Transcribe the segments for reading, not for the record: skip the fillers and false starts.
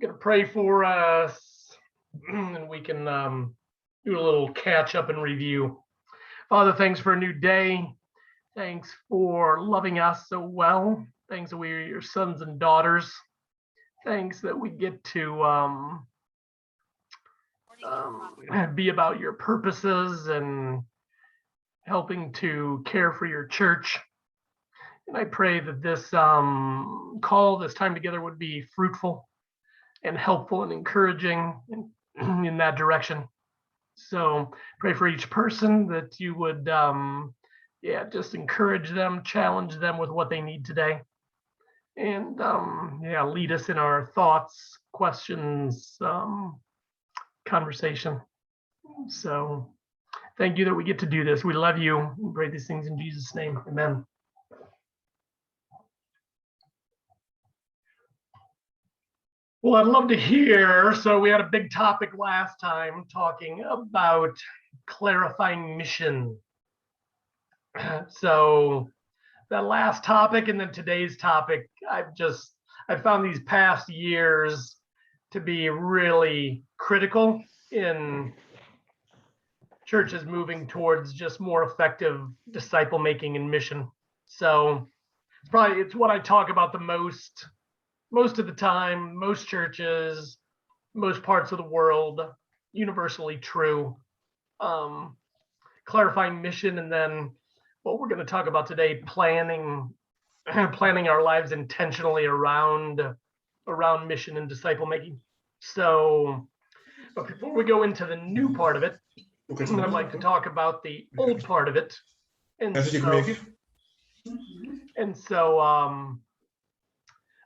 Going to pray for us, and we can do a little catch up and review. Father, thanks for a new day. Thanks for loving us so well. Thanks that we are your sons and daughters. Thanks that we get to be about your purposes and helping to care for your church. And I pray that this this time together would be fruitful and helpful and encouraging in that direction. So pray for each person that you would just encourage them, challenge them with what they need today. And lead us in our thoughts, questions, conversation. So thank you that we get to do this. We love you. We pray these things in Jesus' name. Amen. Well, I'd love to hear. So we had a big topic last time talking about clarifying mission. So that last topic and then today's topic, I found these past years to be really critical in churches moving towards just more effective disciple making and mission. So it's what I talk about the most of the time, most churches, most parts of the world, universally true. Clarifying mission, and then what we're going to talk about today, planning our lives intentionally around mission and disciple making. So, but before we go into the new part of it, I'd like to talk about the old part of it. And so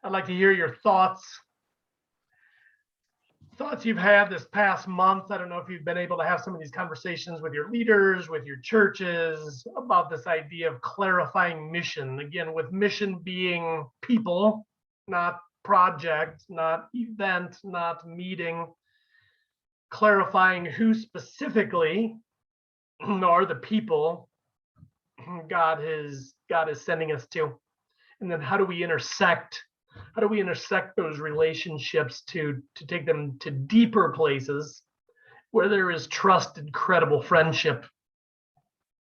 I'd like to hear your thoughts you've had this past month. I don't know if you've been able to have some of these conversations with your leaders, with your churches, about this idea of clarifying mission. Again, with mission being people, not project, not event, not meeting. Clarifying who specifically are the people God is sending us to. And then how do we intersect those relationships to take them to deeper places where there is trusted, credible friendship?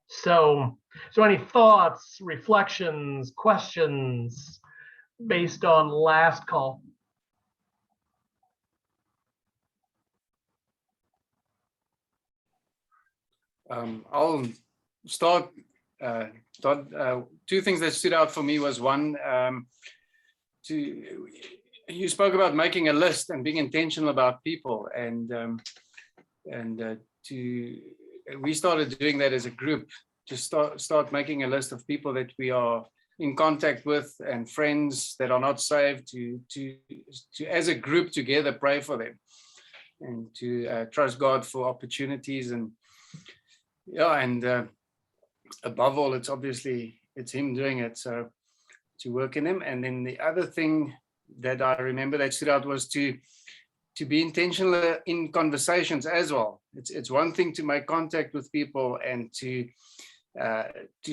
So any thoughts, reflections, questions based on last call? I'll start. Two things that stood out for me was one, you spoke about making a list and being intentional about people, and we started doing that as a group, to start making a list of people that we are in contact with and friends that are not saved, to as a group together pray for them and to trust God for opportunities, and above all, it's him doing it, so to work in him. And then the other thing that I remember that stood out was to be intentional in conversations as well. It's one thing to make contact with people and to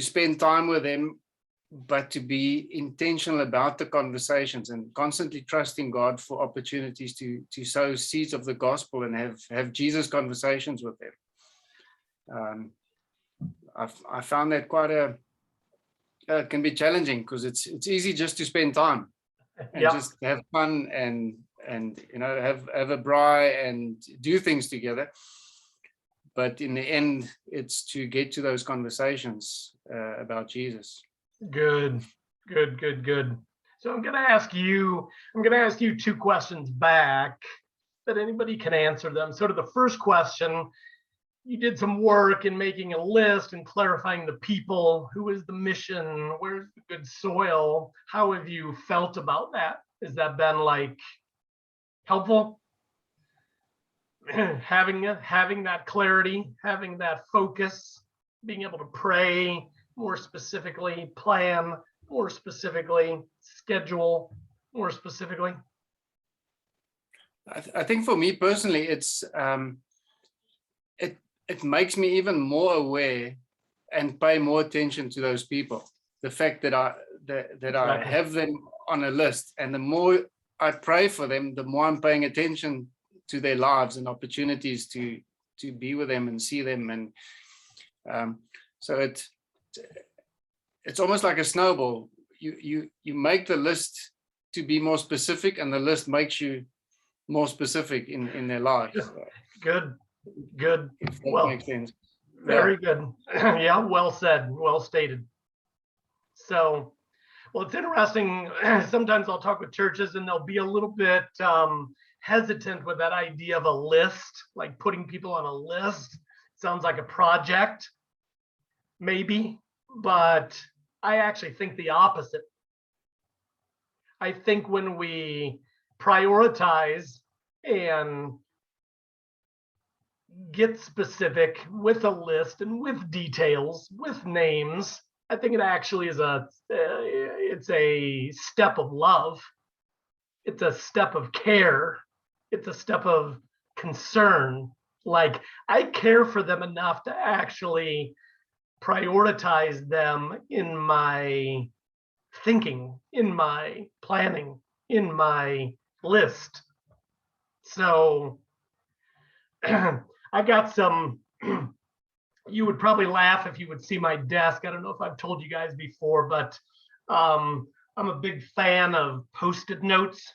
spend time with them, but to be intentional about the conversations and constantly trusting God for opportunities to sow seeds of the gospel and have Jesus conversations with them. I found that quite can be challenging, because it's easy just to spend time and just have fun and have a braai and do things together. But in the end, it's to get to those conversations about Jesus. Good. So I'm going to ask you two questions back that anybody can answer them. So to the first question, you did some work in making a list and clarifying the people. Who is the mission? Where's the good soil? How have you felt about that? Has that been helpful? having that clarity, having that focus, being able to pray more specifically, plan more specifically, schedule more specifically? I think for me personally, it's it makes me even more aware and pay more attention to those people. The fact that I have them on a list, and the more I pray for them, the more I'm paying attention to their lives and opportunities to be with them and see them. And so it's almost like a snowball. You make the list to be more specific, and the list makes you more specific in their lives. Good. If that makes sense. Very good. Yeah, well said, well stated. So, well, it's interesting. Sometimes I'll talk with churches and they'll be a little bit hesitant with that idea of a list, like putting people on a list. Sounds like a project, maybe, but I actually think the opposite. I think when we prioritize and get specific with a list and with details, with names, I think it actually is it's a step of love. It's a step of care. It's a step of concern. Like, I care for them enough to actually prioritize them in my thinking, in my planning, in my list. So I've got some, you would probably laugh if you would see my desk. I don't know if I've told you guys before, but I'm a big fan of Post-it notes.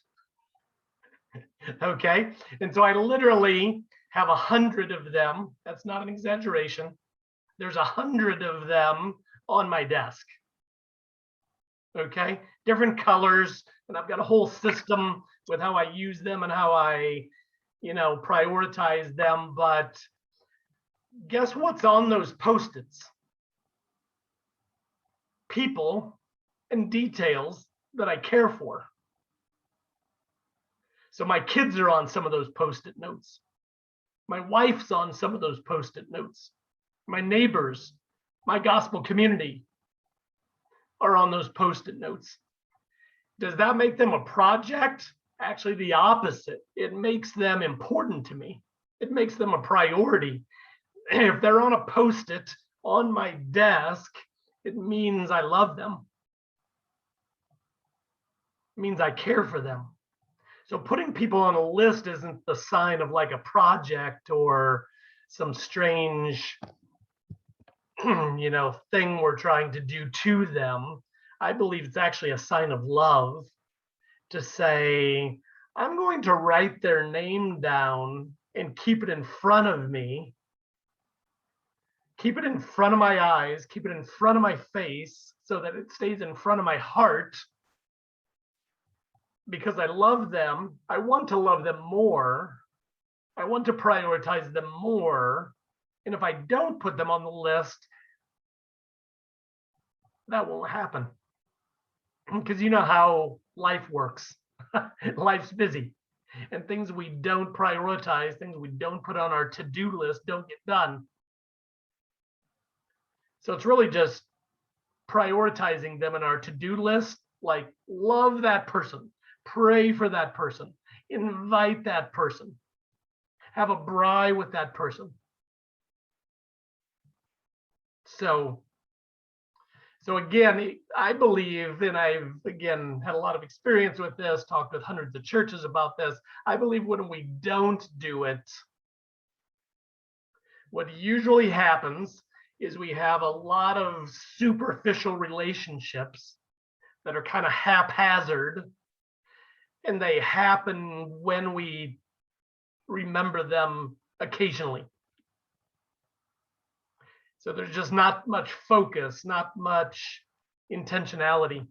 Okay. And so I literally have 100 of them. That's not an exaggeration. There's 100 of them on my desk. Okay. Different colors. And I've got a whole system with how I use them and how I, prioritize them. But guess what's on those Post-its? People and details that I care for. So my kids are on some of those Post-it notes. My wife's on some of those Post-it notes. My neighbors, my gospel community are on those Post-it notes. Does that make them a project? Actually, the opposite. It makes them important to me. It makes them a priority. If they're on a Post-it on my desk, it means I love them. It means I care for them. So putting people on a list isn't the sign of like a project or some strange, thing we're trying to do to them. I believe it's actually a sign of love to say, I'm going to write their name down and keep it in front of me, keep it in front of my eyes, keep it in front of my face so that it stays in front of my heart. Because I love them, I want to love them more. I want to prioritize them more. And if I don't put them on the list, that won't happen. Because you know how life works. Life's busy. And things we don't prioritize, things we don't put on our to-do list don't get done. So it's really just prioritizing them in our to-do list, like love that person. Pray for that person, invite that person, have a braai with that person. So again, I believe, and I've again had a lot of experience with this, talked with hundreds of churches about this. I believe when we don't do it, what usually happens is we have a lot of superficial relationships that are kind of haphazard. And they happen when we remember them occasionally. So there's just not much focus, not much intentionality.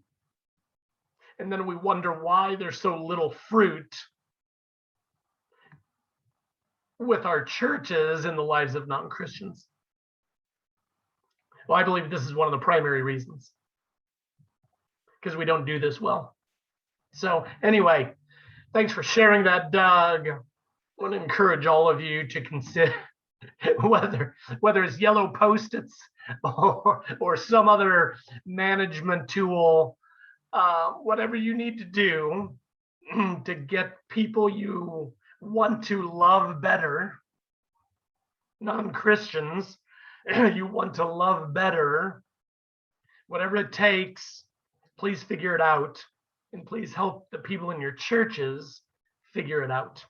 And then we wonder why there's so little fruit with our churches in the lives of non-Christians. Well, I believe this is one of the primary reasons, because we don't do this well. So anyway, thanks for sharing that, Doug. I want to encourage all of you to consider whether it's yellow Post-its or some other management tool, whatever you need to do to get people you want to love better, non-Christians, you want to love better, whatever it takes, please figure it out. And please help the people in your churches figure it out.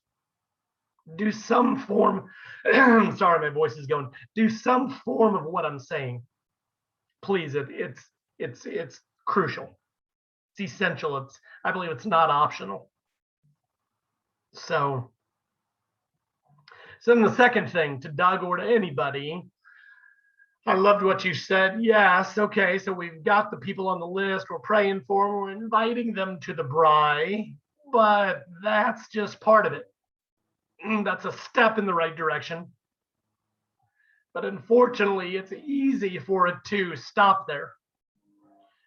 Do some form, sorry, my voice is going. Do some form of what I'm saying. Please, it's crucial. It's essential. I believe it's not optional. So then the second thing, to Doug or to anybody, I loved what you said. Yes, okay, so we've got the people on the list, we're praying for them, we're inviting them to the braai, but that's just part of it. That's a step in the right direction. But unfortunately, it's easy for it to stop there.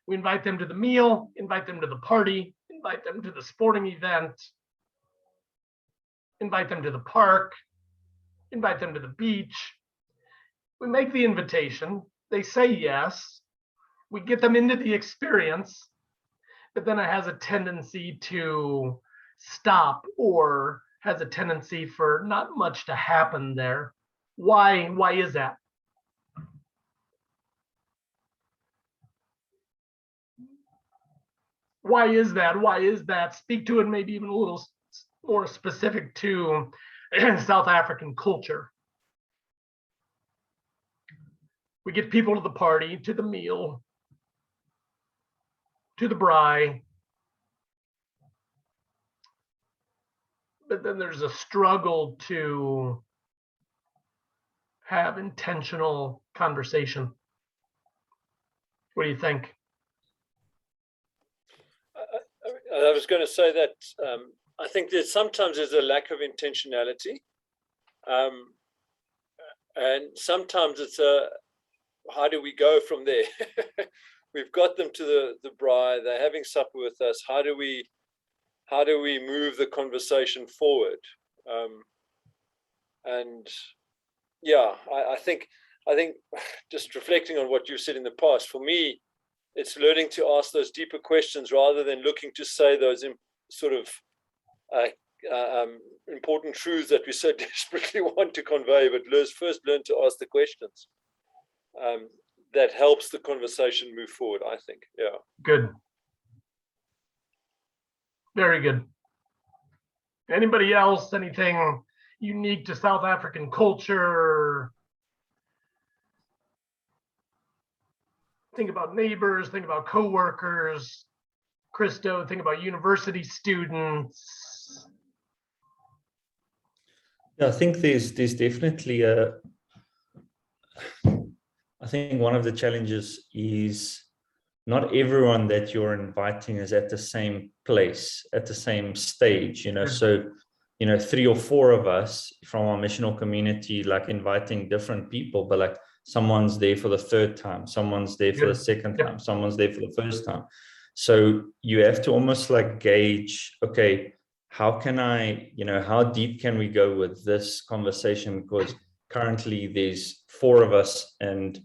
We invite them to the meal, invite them to the party, invite them to the sporting event, invite them to the park, invite them to the beach. We make the invitation, they say yes, we get them into the experience, but then it has a tendency to stop or has a tendency for not much to happen there. Why is that? Why is that? Speak to it maybe even a little more specific to South African culture. We get people to the party, to the meal, to the braai, but then there's a struggle to have intentional conversation. What do you think? I was going to say that I think that sometimes there's a lack of intentionality, and sometimes it's how do we go from there? We've got them to the braai, they're having supper with us. How do we move the conversation forward? And yeah, I think just reflecting on what you've said in the past, for me, it's learning to ask those deeper questions rather than looking to say those sort of important truths that we so desperately want to convey, but first learn to ask the questions. That helps the conversation move forward, I think. Yeah. Good. Very good. Anybody else, anything unique to South African culture? Think about neighbors, think about coworkers. Christo, think about university students. Yeah, I think there's definitely I think one of the challenges is not everyone that you're inviting is at the same place, at the same stage, So, 3 or 4 of us from our missional community, like inviting different people, but like someone's there for the 3rd time, someone's there for the 2nd time, someone's there for the 1st time. So you have to almost like gauge, okay, how can I, how deep can we go with this conversation? Because currently there's 4 of us, and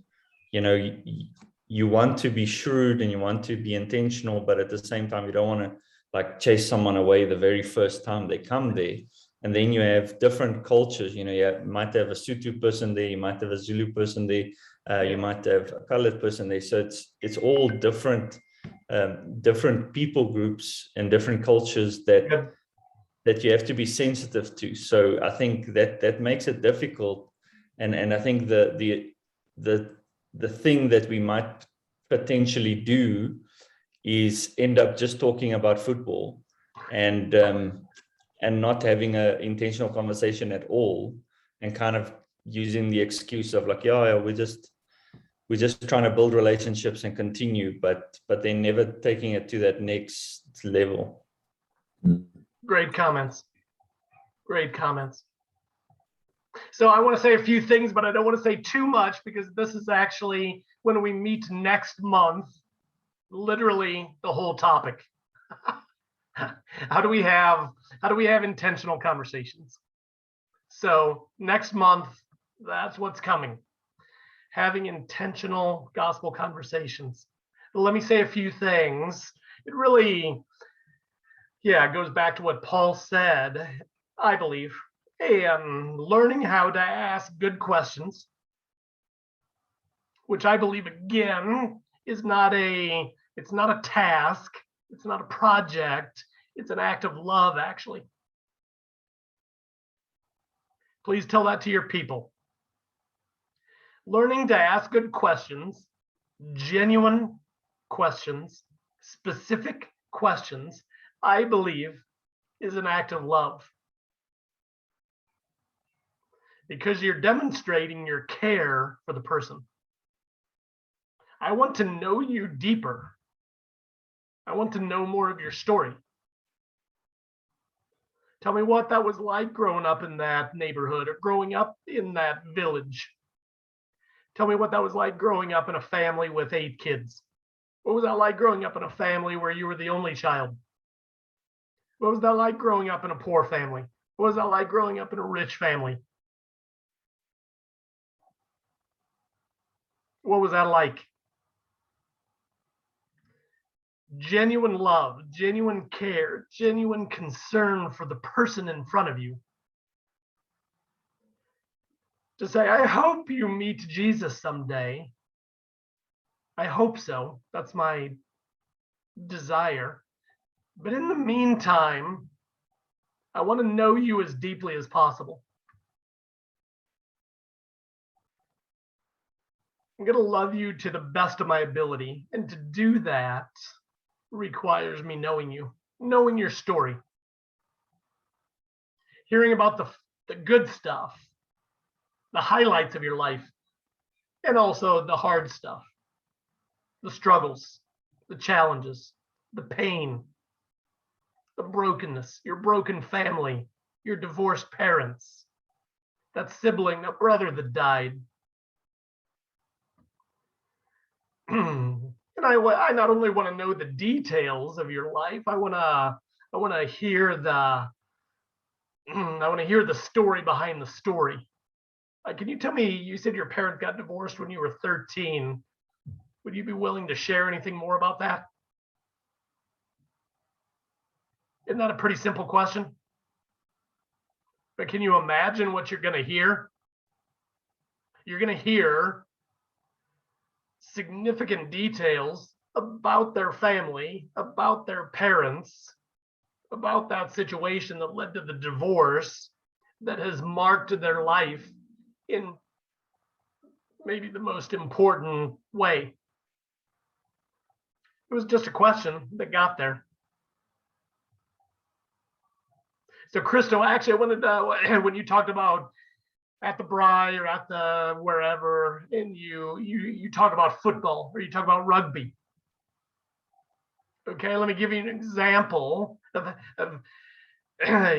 you want to be shrewd and you want to be intentional, but at the same time, you don't want to like chase someone away the very first time they come there. And then you have different cultures, you might have a Sotho person there, you might have a Zulu person there, you might have a colored person there. So it's all different people groups and different cultures that you have to be sensitive to. So I think that makes it difficult. And I think the thing that we might potentially do is end up just talking about football and not having an intentional conversation at all, and kind of using the excuse of like, we're just trying to build relationships and continue, but then never taking it to that next level. Great comments. So I want to say a few things, but I don't want to say too much, because this is actually when we meet next month, literally the whole topic. How do we have intentional conversations? So next month, that's what's coming. Having intentional gospel conversations. Let me say a few things. It really, goes back to what Paul said, I believe. Learning how to ask good questions, which I believe, again, is not a task, It's not a project. It's an act of love, actually. Please tell that to your people. Learning to ask good questions, genuine questions, specific questions, I believe, is an act of love. Because you're demonstrating your care for the person. I want to know you deeper. I want to know more of your story. Tell me what that was like growing up in that neighborhood or growing up in that village. Tell me what that was like growing up in a family with 8 kids. What was that like growing up in a family where you were the only child? What was that like growing up in a poor family? What was that like growing up in a rich family? What was that like? Genuine love, genuine care, genuine concern for the person in front of you. To say, I hope you meet Jesus someday. I hope so. That's my desire. But in the meantime, I want to know you as deeply as possible. I'm going to love you to the best of my ability. And to do that requires me knowing you, knowing your story, hearing about the good stuff, the highlights of your life, and also the hard stuff, the struggles, the challenges, the pain, the brokenness, your broken family, your divorced parents, that sibling, that brother that died. And I not only want to know the details of your life, I want to hear the story behind the story. Can you tell me, you said your parents got divorced when you were 13. Would you be willing to share anything more about that? Isn't that a pretty simple question? But can you imagine what you're going to hear? You're going to hear significant details about their family, about their parents, about that situation that led to the divorce that has marked their life in maybe the most important way. It was just a question that got there. So Crystal, actually, I wanted to, when you talked about at the Bry or at the wherever, and you talk about football or you talk about rugby. Okay, let me give you an example of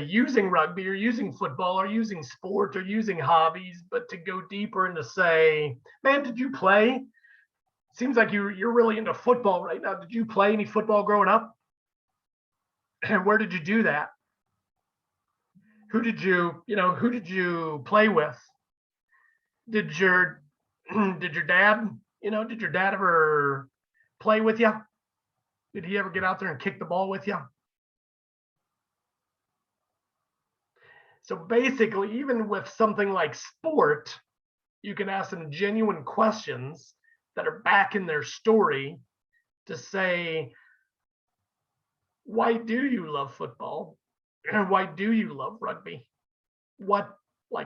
using rugby or using football or using sport or using hobbies, but to go deeper and to say, man, did you play? Seems like you're really into football right now. Did you play any football growing up? And where did you do that? Who did you play with? Did your dad ever play with you? Did he ever get out there and kick the ball with you? So basically, even with something like sport, you can ask them genuine questions that are back in their story to say, why do you love football? And why do you love rugby?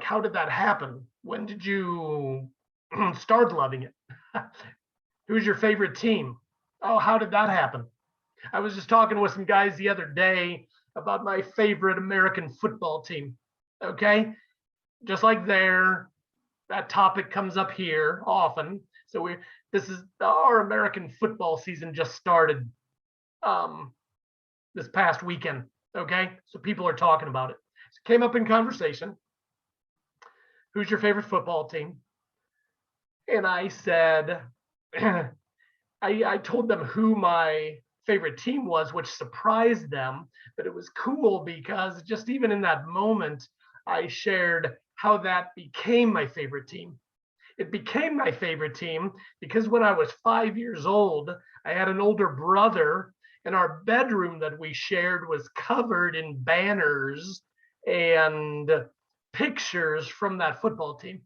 How did that happen? When did you start loving it? Who's your favorite team? Oh, how did that happen? I was just talking with some guys the other day about my favorite American football team. Okay, just like that topic comes up here often. So this is our American football season just started this past weekend. Okay, so people are talking about it. So it came up in conversation. Who's your favorite football team? And I said, I told them who my favorite team was, which surprised them, but it was cool because just even in that moment, I shared how that became my favorite team. It became my favorite team because when I was 5 years old, I had an older brother, and our bedroom that we shared was covered in banners and pictures from that football team.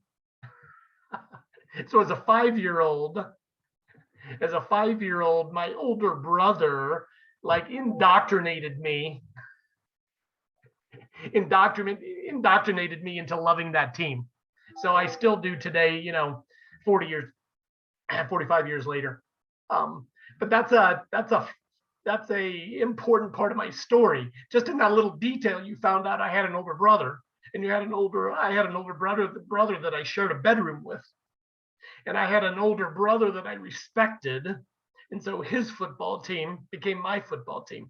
So as a 5-year-old, my older brother like indoctrinated me into loving that team. So I still do today, 45 years later. But that's a important part of my story. Just in that little detail, you found out I had an older brother, and I had an older brother that I shared a bedroom with, and I had an older brother that I respected, and so his football team became my football team.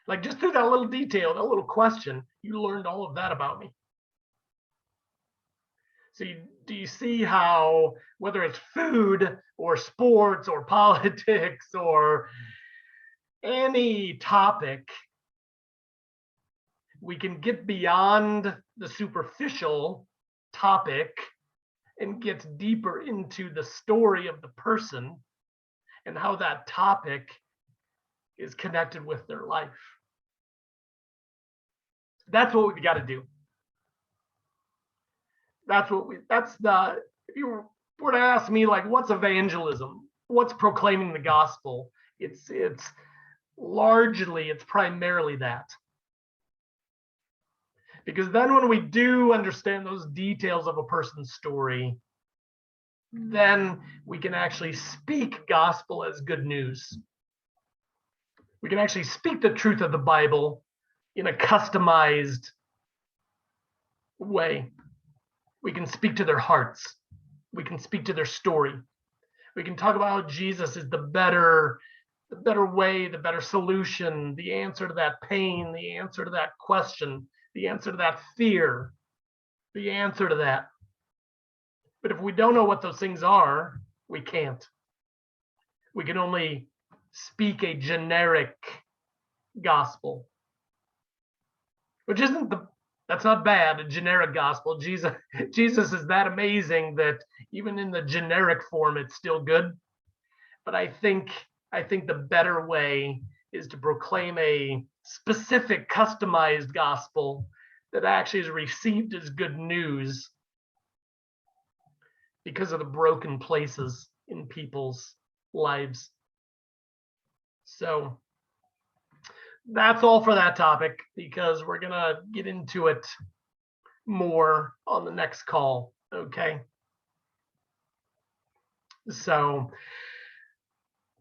Like, just through that little detail, that little question, you learned all of that about me. So do you see how, whether it's food or sports or politics or any topic, we can get beyond the superficial topic and get deeper into the story of the person and how that topic is connected with their life. That's what we've got to do. If you were to ask me, like, what's evangelism? What's proclaiming the gospel? It's primarily that. Because then when we do understand those details of a person's story, then we can actually speak gospel as good news. We can actually speak the truth of the Bible in a customized way. We can speak to their hearts. We can speak to their story. We can talk about how Jesus is the better way, the better solution, the answer to that pain, the answer to that question, the answer to that fear, the answer to that. But if we don't know what those things are, we can't. We can only speak a generic gospel, which that's not bad, a generic gospel. Jesus is that amazing that even in the generic form, it's still good. But I think the better way is to proclaim a specific, customized gospel that actually is received as good news because of the broken places in people's lives. So that's all for that topic, because we're going to get into it more on the next call. Okay. So,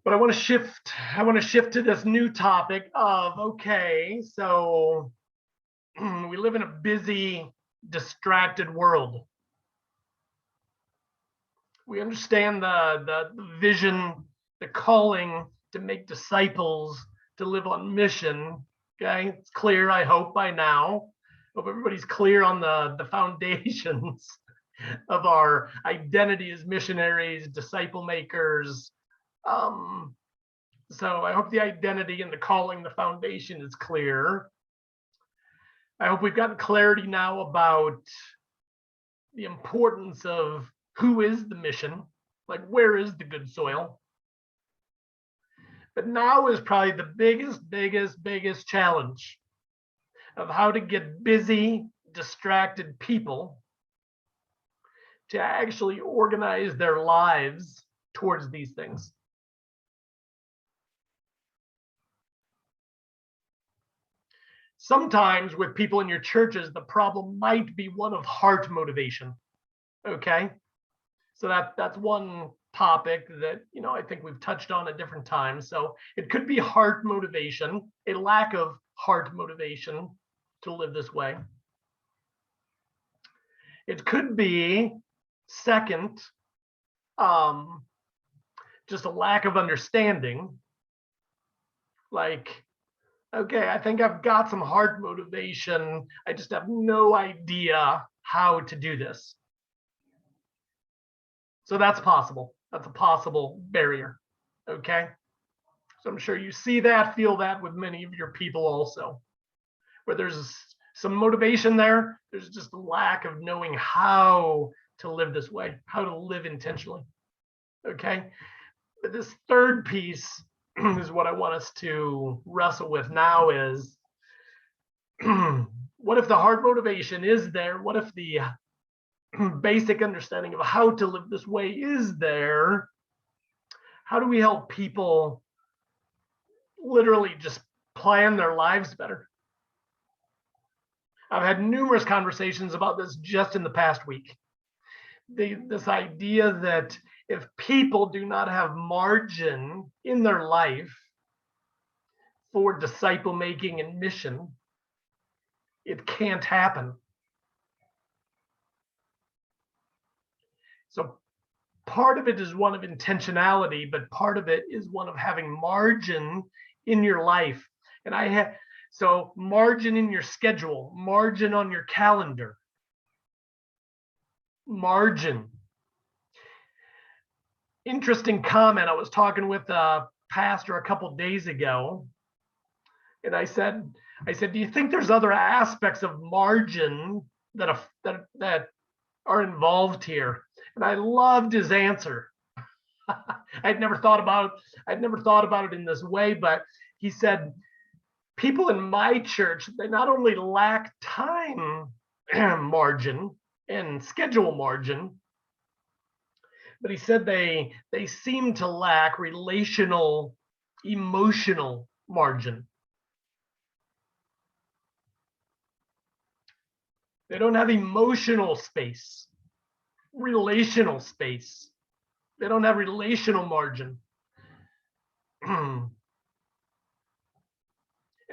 but I want to shift to this new topic of, okay, so we live in a busy, distracted world. We understand the vision, the calling to make disciples, to live on mission. Okay, it's clear, I hope, by now. Hope everybody's clear on the foundations of our identity as missionaries, disciple makers. So I hope the identity and the calling, the foundation is clear. I hope we've gotten clarity now about the importance of who is the mission, like where is the good soil. But now is probably the biggest challenge of how to get busy, distracted people to actually organize their lives towards these things. Sometimes with people in your churches, the problem might be one of heart motivation. Okay, so that's one topic that I think we've touched on at different times. So it could be heart motivation, a lack of heart motivation to live this way. It could be, second, just a lack of understanding. Like, okay, I think I've got some heart motivation, I just have no idea how to do this. So that's possible. That's a possible barrier. Okay. So I'm sure you see that, feel that with many of your people also, where there's some motivation there. There's just a lack of knowing how to live this way, how to live intentionally. Okay. But this third piece is what I want us to wrestle with now is, what if the heart motivation is there? What if the basic understanding of how to live this way is there? How do we help people literally just plan their lives better. I've had numerous conversations about this just in the past week. This idea that if people do not have margin in their life for disciple making and mission, it can't happen. So part of it is one of intentionality, but part of it is one of having margin in your life. And so margin in your schedule, margin on your calendar, margin. Interesting comment. I was talking with a pastor a couple days ago, and I said, do you think there's other aspects of margin that are involved here? And I loved his answer. I'd never thought about it in this way, but he said, people in my church, they not only lack time margin and schedule margin, but he said they seem to lack relational, emotional margin. They don't have emotional space, relational space. They don't have relational margin. And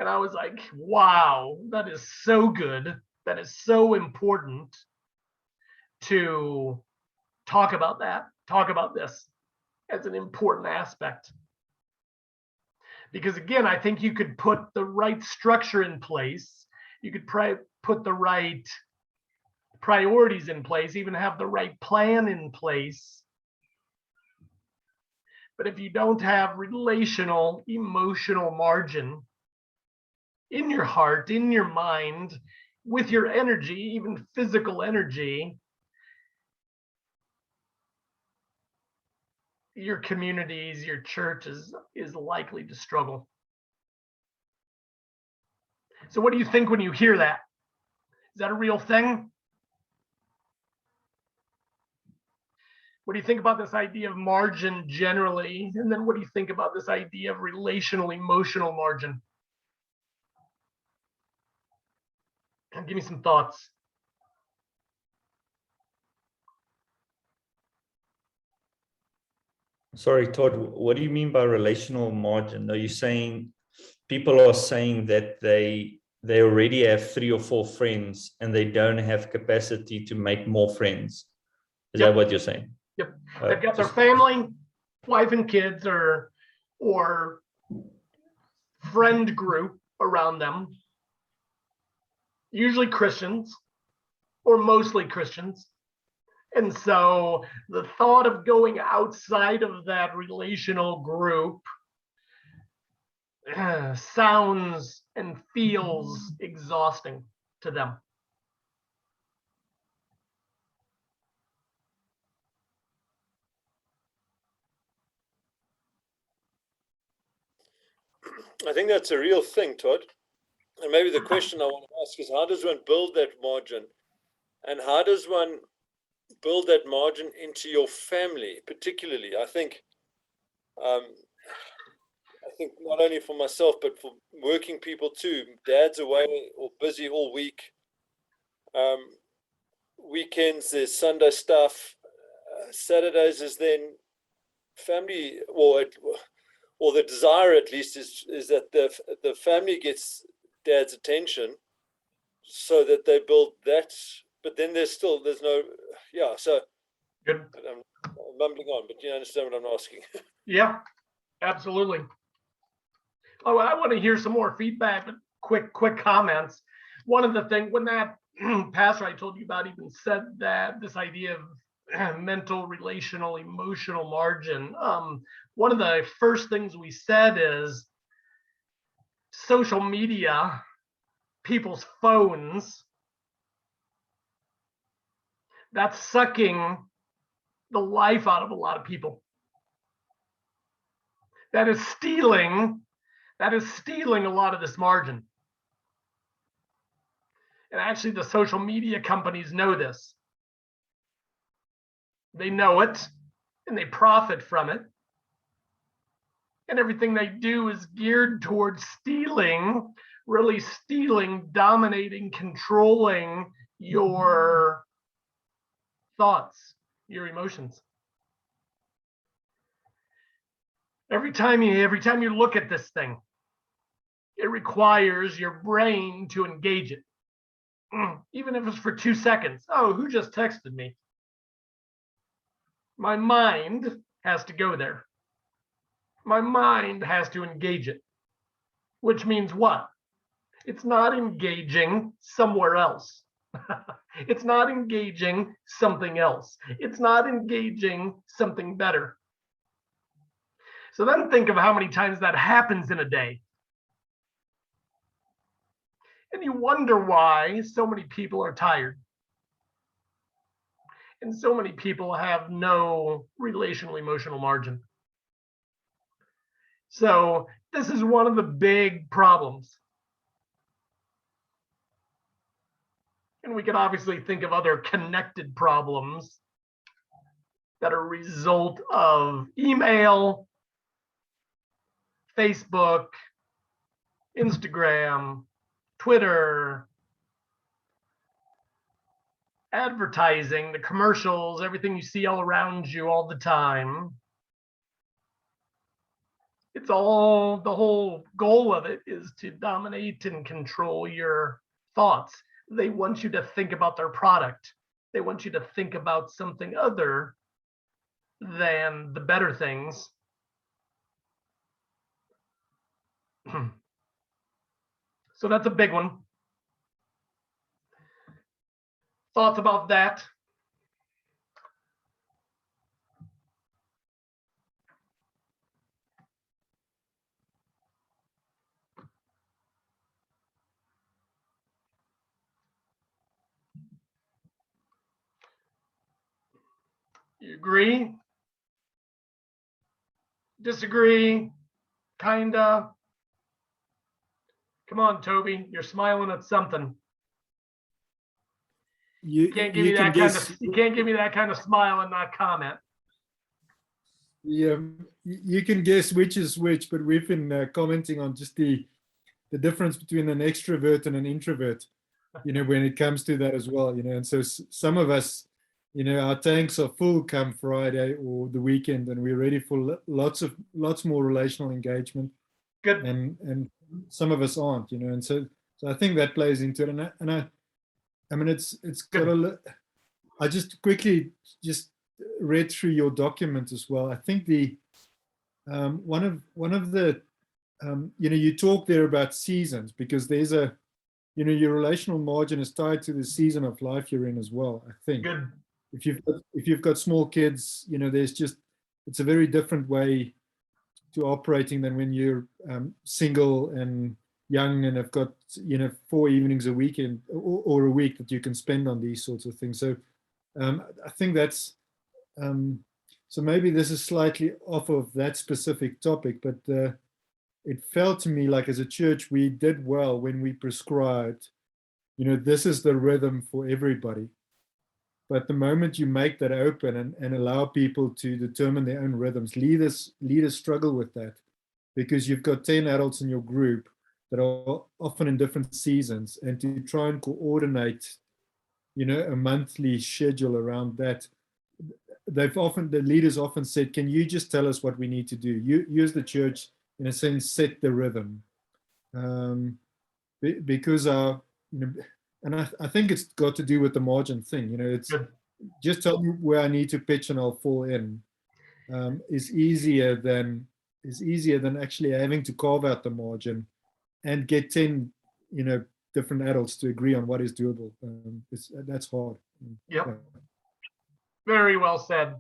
I was like, wow, that is so good. That is so important to talk about that, talk about this as an important aspect. Because again, I think you could put the right structure in place. You could put the right priorities in place, even have the right plan in place. But if you don't have relational, emotional margin in your heart, in your mind, with your energy, even physical energy, your communities, your church is likely to struggle. So what do you think when you hear that? Is that a real thing? What do you think about this idea of margin generally? And then what do you think about this idea of relational, emotional margin? Give me some thoughts. Sorry, Todd, what do you mean by relational margin? Are you saying people are saying that they already have 3 or 4 friends and they don't have capacity to make more friends? Is that what you're saying? Yep. They've got their family, wife and kids, or friend group around them, usually Christians or mostly Christians. And so the thought of going outside of that relational group sounds and feels exhausting to them. I think that's a real thing, Todd. And maybe the question I want to ask is, how does one build that margin? And how does one build that margin into your family, particularly? I think not only for myself, but for working people too. Dad's away or busy all week. Weekends, there's Sunday stuff. Saturdays is then family, or the desire at least is that the family gets dad's attention so that they build that. But then there's no, yeah. So good. I'm mumbling on, but you understand what I'm asking. Yeah, absolutely. Oh, I want to hear some more feedback, but quick comments. One of the things, when that pastor I told you about even said that this idea of mental, relational, emotional margin, one of the first things we said is social media, people's phones, that's sucking the life out of a lot of people. That is stealing a lot of this margin. And actually the social media companies know this. They know it and they profit from it. And everything they do is geared towards stealing, really stealing, dominating, controlling your thoughts, your emotions. Every time you look at this thing, it requires your brain to engage it. Even if it's for 2 seconds. Oh, who just texted me? My mind has to go there. My mind has to engage it, which means what? It's not engaging somewhere else. It's not engaging something else. It's not engaging something better. So then think of how many times that happens in a day. And you wonder why so many people are tired. And so many people have no relational emotional margin. So this is one of the big problems. And we could obviously think of other connected problems that are a result of email, Facebook, Instagram, Twitter, advertising, the commercials, everything you see all around you all the time. It's all, the whole goal of it is to dominate and control your thoughts. They want you to think about their product. They want you to think about something other than the better things. So that's a big one. Thoughts about that? You agree? Disagree? Kinda? Come on, Toby, you're smiling at something. You can't give me that kind of, you can't give me that kind of smile and not comment. Yeah, you can guess which is which, but we've been commenting on just the difference between an extrovert and an introvert, when it comes to that as well, and so some of us, our tanks are full come Friday or the weekend, and we're ready for lots more relational engagement. Good. And some of us aren't, and so I think that plays into it. And I mean, it's got a. I just quickly read through your document as well. I think the one of the you talk there about seasons, because there's a your relational margin is tied to the season of life you're in as well. I think Good. if you've got small kids, there's just, it's a very different way to operating than when you're single and young and have got 4 evenings a weekend or a week that you can spend on these sorts of things. So I think that's so maybe this is slightly off of that specific topic, but it felt to me like as a church we did well when we prescribed, this is the rhythm for everybody. But the moment you make that open and allow people to determine their own rhythms, leaders struggle with that, because you've got 10 adults in your group that are often in different seasons, and to try and coordinate, a monthly schedule around that. The leaders often said, can you just tell us what we need to do? You as the church, in a sense, set the rhythm. Because and I think it's got to do with the margin thing. It's Good. Just tell me where I need to pitch and I'll fall in. Is easier than actually having to carve out the margin and get 10, different adults to agree on what is doable. That's hard. Yep. Yeah. Very well said.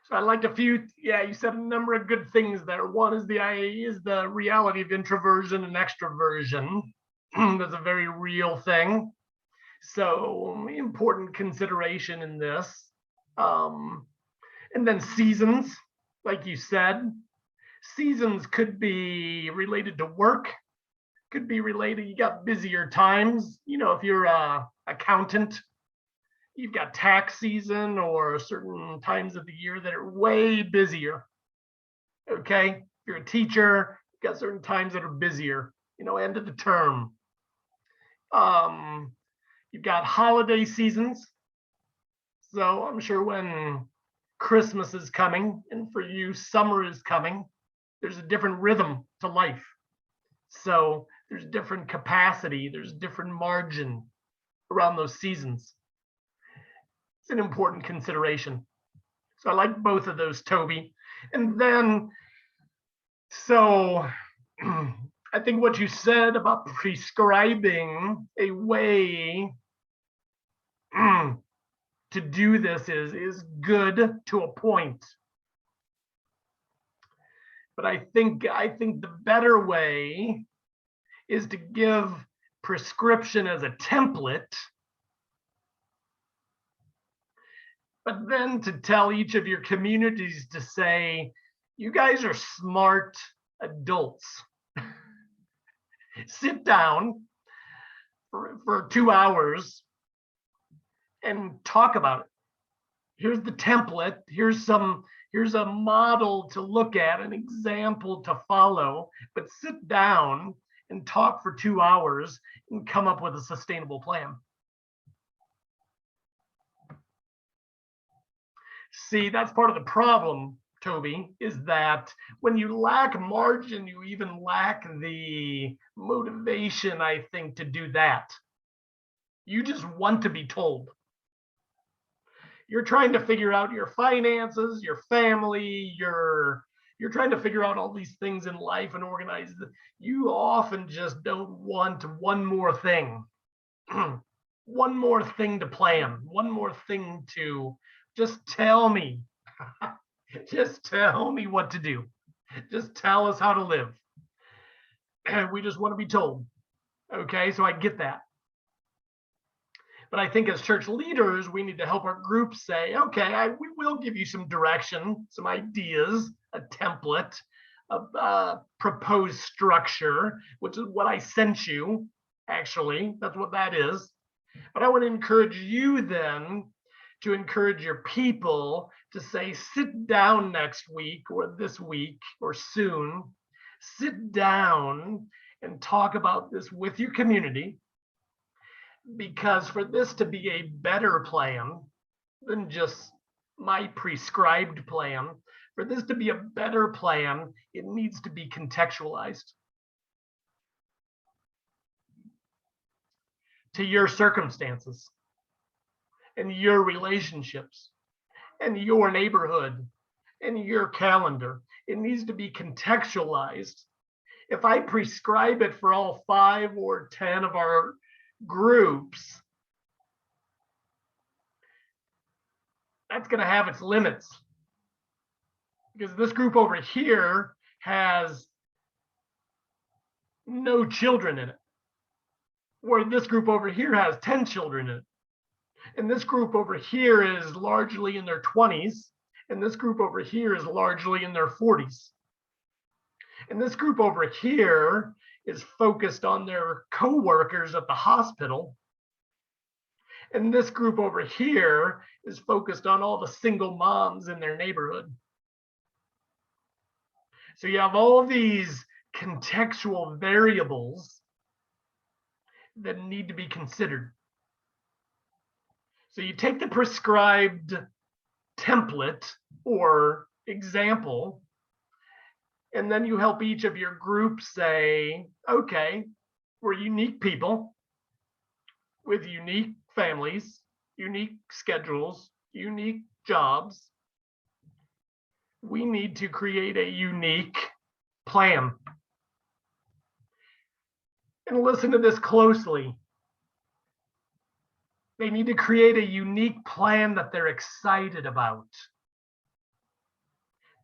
So I liked a few, you said a number of good things there. One is the reality of introversion and extroversion. That's a very real thing. So important consideration in this. And then seasons, like you said, seasons could be related to work, could be related, you got busier times. If you're a accountant, you've got tax season or certain times of the year that are way busier. Okay, if you're a teacher, you've got certain times that are busier, end of the term. You've got holiday seasons. So I'm sure when Christmas is coming, and for you, summer is coming, there's a different rhythm to life. So there's different capacity, there's different margin around those seasons. It's an important consideration. So I like both of those, Toby. And then, so I think what you said about prescribing a way to do this is good to a point. But I think the better way is to give prescription as a template, but then to tell each of your communities to say, you guys are smart adults. Sit down for 2 hours and talk about it. Here's the template. Here's a model to look at, an example to follow, but sit down and talk for 2 hours and come up with a sustainable plan. See, that's part of the problem, Toby, is that when you lack margin, you even lack the motivation, I think, to do that. You just want to be told. You're trying to figure out your finances, your family, you're trying to figure out all these things in life and organize them. You often just don't want one more thing. One more thing to plan, one more thing to just tell me. Just tell me what to do. Just tell us how to live. And we just want to be told. Okay, so I get that. But I think as church leaders, we need to help our group say, okay, we will give you some direction, some ideas, a template, a proposed structure, which is what I sent you, actually. That's what that is. But I want to encourage you then to encourage your people to say, sit down next week or this week or soon, sit down and talk about this with your community. Because for this to be a better plan than just my prescribed plan, for this to be a better plan, it needs to be contextualized to your circumstances and your relationships and your neighborhood and your calendar. It needs to be contextualized. If I prescribe it for all 5 or 10 of our groups, that's going to have its limits, because this group over here has no children in it, where this group over here has 10 children in it, and this group over here is largely in their 20s, and this group over here is largely in their 40s, and this group over here is focused on their co-workers at the hospital. And this group over here is focused on all the single moms in their neighborhood. So you have all of these contextual variables that need to be considered. So you take the prescribed template or example, and then you help each of your groups say, okay, we're unique people with unique families, unique schedules, unique jobs. We need to create a unique plan. And listen to this closely. They need to create a unique plan that they're excited about.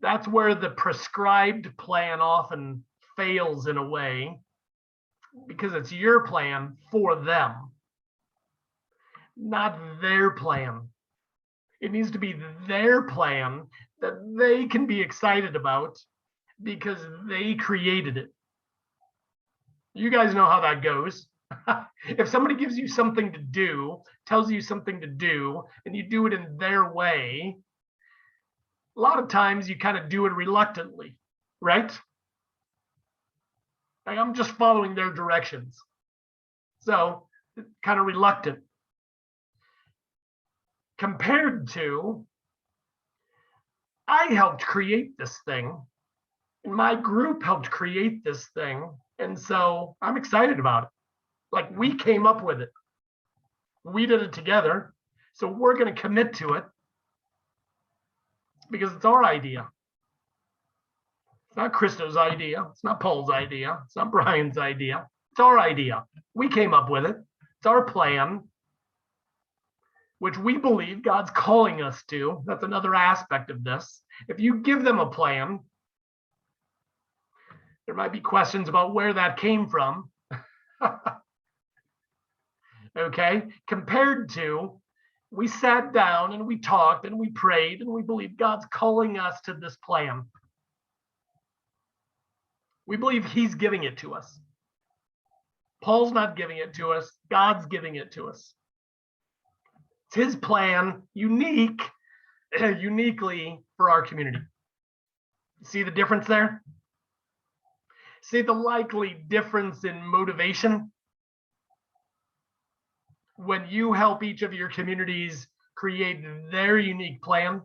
That's where the prescribed plan often fails in a way, because it's your plan for them, not their plan. It needs to be their plan that they can be excited about because they created it. You guys know how that goes. If somebody gives you something to do, tells you something to do, and you do it in their way, a lot of times you kind of do it reluctantly. right? Like, I'm just following their directions. So kind of reluctant. Compared to, I helped create this thing, and my group helped create this thing. And so I'm excited about it. Like, we came up with it. We did it together. So we're going to commit to it because it's our idea. It's not Christo's idea. It's not Paul's idea. It's not Brian's idea. It's our idea. We came up with it. It's our plan, which we believe God's calling us to. That's another aspect of this. If you give them a plan, there might be questions about where that came from. Okay, compared to, we sat down and we talked and we prayed and we believe God's calling us to this plan. We believe he's giving it to us. Paul's not giving it to us. God's giving it to us. It's his plan, uniquely for our community. See the difference there? See the likely difference in motivation when you help each of your communities create their unique plan?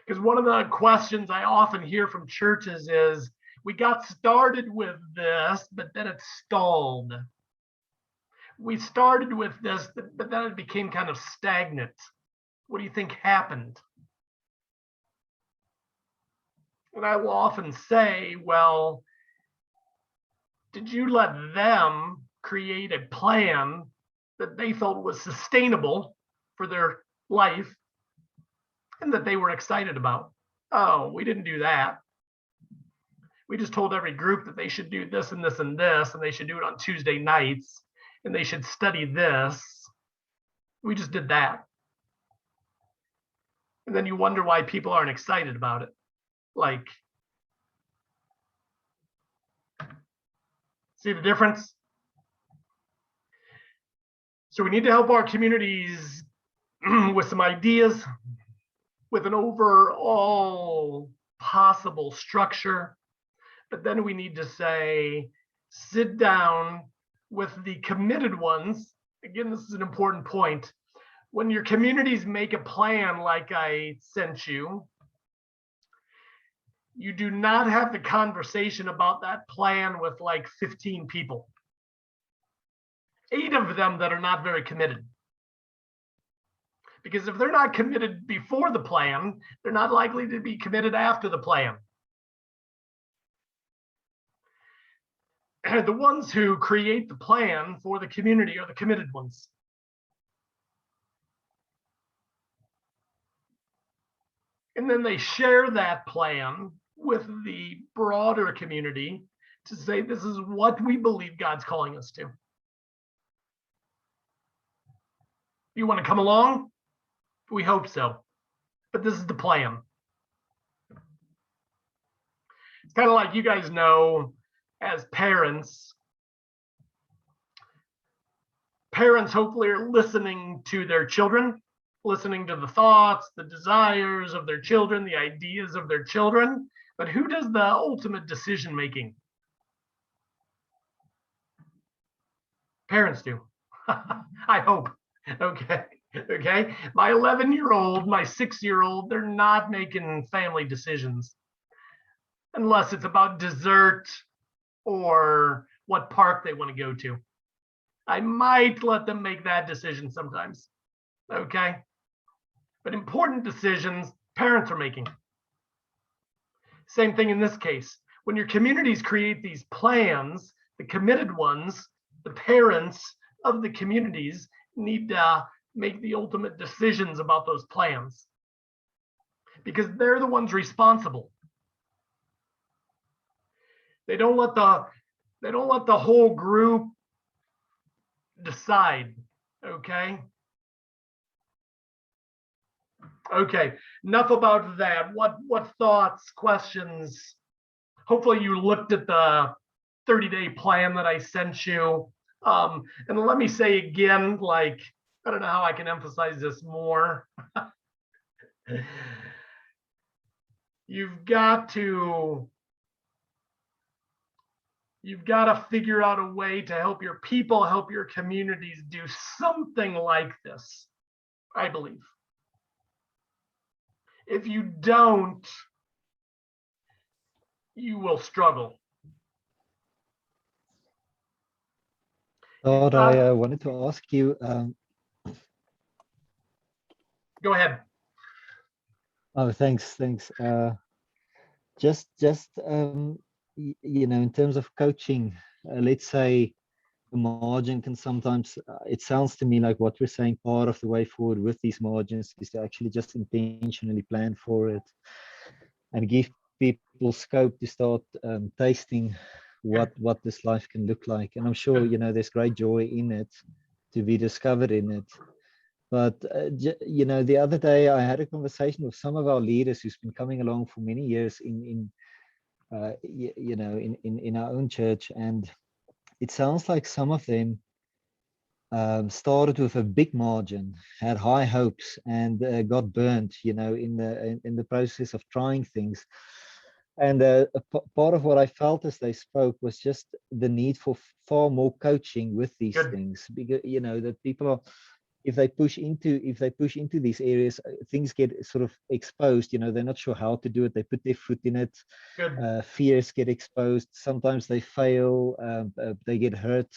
Because one of the questions I often hear from churches is, we got started with this, but then it stalled. We started with this, but then it became kind of stagnant. What do you think happened? And I will often say, well, did you let them create a plan that they felt was sustainable for their life and that they were excited about? Oh, we didn't do that. We just told every group that they should do this and this and this, and they should do it on Tuesday nights, and they should study this. We just did that. And then you wonder why people aren't excited about it. Like, see the difference? So we need to help our communities with some ideas, with an overall possible structure. But then we need to say, sit down with the committed ones. Again, this is an important point. When your communities make a plan like I sent you, you do not have the conversation about that plan with like 15 people. 8 of them that are not very committed. Because if they're not committed before the plan, they're not likely to be committed after the plan. And the ones who create the plan for the community are the committed ones. And then they share that plan with the broader community to say, this is what we believe God's calling us to. You want to come along? We hope so. But this is the plan. It's kind of like, you guys know, as parents hopefully are listening to their children, listening to the thoughts, the desires of their children, the ideas of their children. But who does the ultimate decision making? Parents do. I hope. Okay. My 11-year-old, my 6-year-old, they're not making family decisions unless it's about dessert or what park they want to go to. I might let them make that decision sometimes. Okay. But important decisions, parents are making. Same thing in this case. When your communities create these plans, the committed ones, the parents of the communities need to make the ultimate decisions about those plans because they're the ones responsible. They don't let the whole group decide. Okay. Okay, enough about that. What thoughts, questions? Hopefully you looked at the 30-day plan that I sent you. And let me say again, like, I don't know how I can emphasize this more. You've got to figure out a way to help your people, help your communities do something like this, I believe. If you don't, you will struggle. Todd, I wanted to ask you. Go ahead. Oh, thanks. Just you know, in terms of coaching, let's say the margin can sometimes. It sounds to me like what we're saying. Part of the way forward with these margins is to actually just intentionally plan for it and give people scope to start tasting what this life can look like. And I'm sure, you know, there's great joy in it to be discovered in it. But you know, the other day I had a conversation with some of our leaders who's been coming along for many years in you know, in our own church, and it sounds like some of them started with a big margin, had high hopes, and got burnt, you know, in the process of trying things. And part of what I felt as they spoke was just the need for far more coaching with these Good. things, because you know that people are, if they push into these areas, things get sort of exposed. You know, they're not sure how to do it. They put their foot in it. Good. Fears get exposed. Sometimes they fail. They get hurt.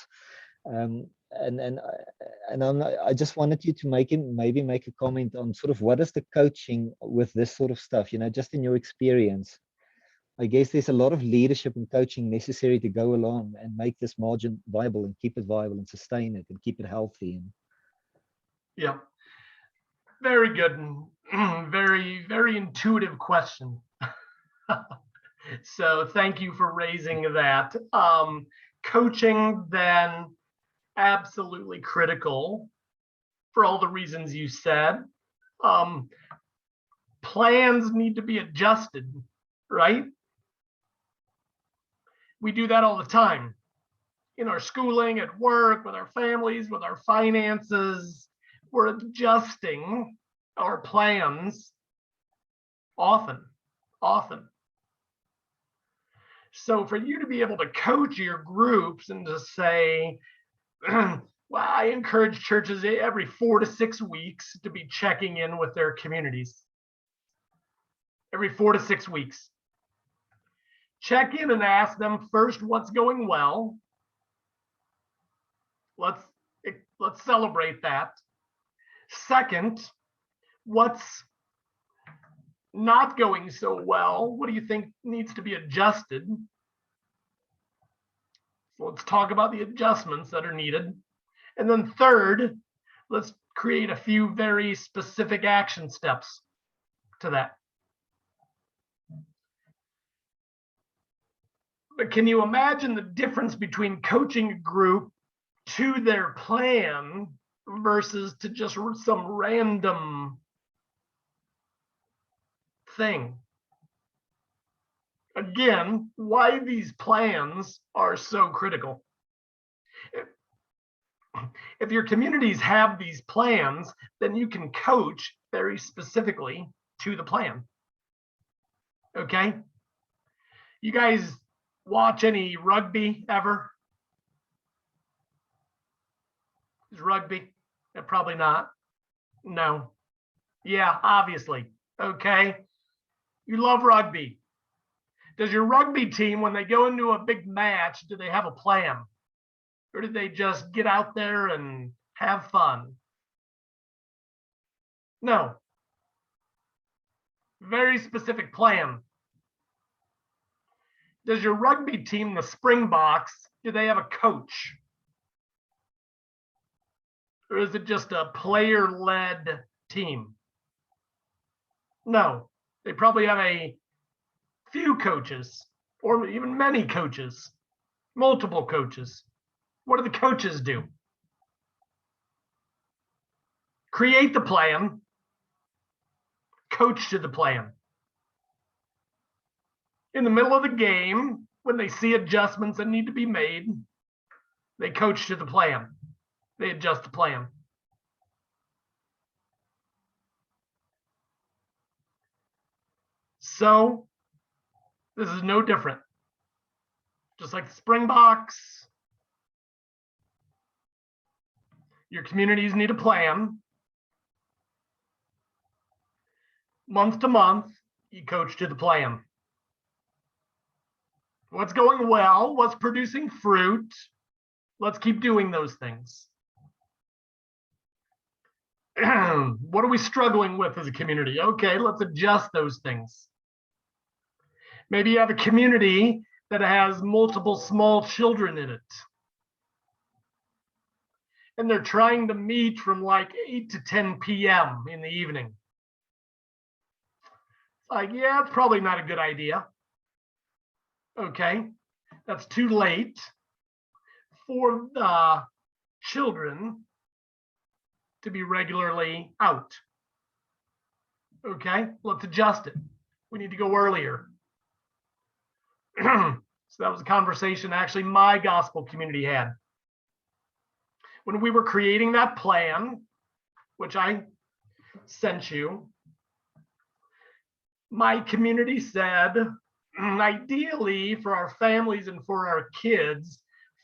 And I just wanted you to maybe make a comment on sort of what is the coaching with this sort of stuff. You know, just in your experience. I guess there's a lot of leadership and coaching necessary to go along and make this margin viable and keep it viable and sustain it and keep it healthy. Yeah. Very good and very, very intuitive question. So thank you for raising that. Coaching then absolutely critical for all the reasons you said. Plans need to be adjusted, right? We do that all the time in our schooling, at work, with our families, with our finances. We're adjusting our plans often. So for you to be able to coach your groups and to say, well, I encourage churches every 4 to 6 weeks to be checking in with their communities. Every 4 to 6 weeks. Check in and ask them first what's going well. Let's celebrate that. Second, what's not going so well? What do you think needs to be adjusted? So let's talk about the adjustments that are needed. And then third, let's create a few very specific action steps to that. But can you imagine the difference between coaching a group to their plan versus to just some random thing? Again, why these plans are so critical. If your communities have these plans, then you can coach very specifically to the plan. Okay? You guys watch any rugby ever? Is rugby? Probably not. No. Yeah, obviously. Okay. You love rugby. Does your rugby team, when they go into a big match, do they have a plan? Or do they just get out there and have fun? No. Very specific plan. Does your rugby team, the Springboks, do they have a coach? Or is it just a player-led team? No. They probably have a few coaches, or even many coaches, multiple coaches. What do the coaches do? Create the plan, coach to the plan. In the middle of the game, when they see adjustments that need to be made, they coach to the plan. They adjust the plan. So this is no different. Just like the Springboks, your communities need a plan. Month to month, you coach to the plan. What's going well? What's producing fruit? Let's keep doing those things. What are we struggling with as a community? Okay, let's adjust those things. Maybe you have a community that has multiple small children in it. And they're trying to meet from like 8 to 10 p.m. in the evening. It's like, yeah, it's probably not a good idea. Okay, that's too late for the children to be regularly out. Okay, let's adjust it. We need to go earlier. So that was a conversation actually my gospel community had. When we were creating that plan, which I sent you, my community said, ideally for our families and for our kids,